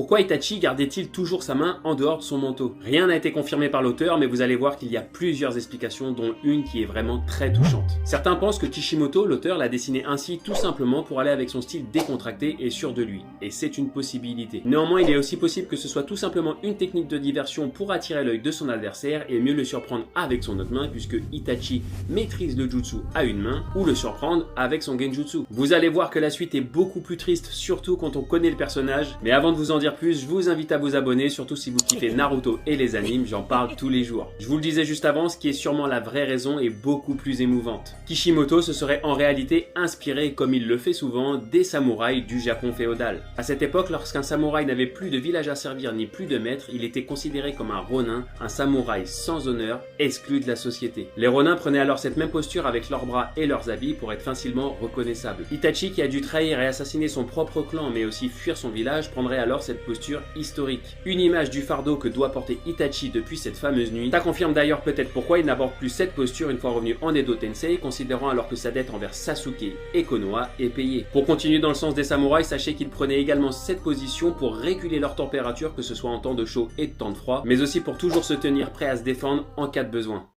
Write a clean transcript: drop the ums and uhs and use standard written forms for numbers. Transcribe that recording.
Pourquoi Itachi gardait-il toujours sa main en dehors de son manteau? Rien n'a été confirmé par l'auteur, mais vous allez voir qu'il y a plusieurs explications, dont une qui est vraiment très touchante. Certains pensent que Kishimoto, l'auteur, l'a dessiné ainsi tout simplement pour aller avec son style décontracté et sûr de lui, et c'est une possibilité. Néanmoins, il est aussi possible que ce soit tout simplement une technique de diversion pour attirer l'œil de son adversaire et mieux le surprendre avec son autre main, puisque Itachi maîtrise le jutsu à une main, ou le surprendre avec son genjutsu. Vous allez voir que la suite est beaucoup plus triste, surtout quand on connaît le personnage, mais avant de vous en dire plus, je vous invite à vous abonner, surtout si vous kiffez Naruto et les animes, j'en parle tous les jours. Je vous le disais juste avant, ce qui est sûrement la vraie raison est beaucoup plus émouvante. Kishimoto se serait en réalité inspiré, comme il le fait souvent, des samouraïs du Japon féodal. À cette époque, lorsqu'un samouraï n'avait plus de village à servir ni plus de maître, il était considéré comme un ronin, un samouraï sans honneur, exclu de la société. Les ronins prenaient alors cette même posture avec leurs bras et leurs habits pour être facilement reconnaissables. Itachi, qui a dû trahir et assassiner son propre clan mais aussi fuir son village, prendrait alors cette posture historique. Une image du fardeau que doit porter Itachi depuis cette fameuse nuit. Ça confirme d'ailleurs peut-être pourquoi il n'aborde plus cette posture une fois revenu en Edo Tensei, considérant alors que sa dette envers Sasuke et Konoha est payée. Pour continuer dans le sens des samouraïs, sachez qu'ils prenaient également cette position pour réguler leur température, que ce soit en temps de chaud et de temps de froid, mais aussi pour toujours se tenir prêt à se défendre en cas de besoin.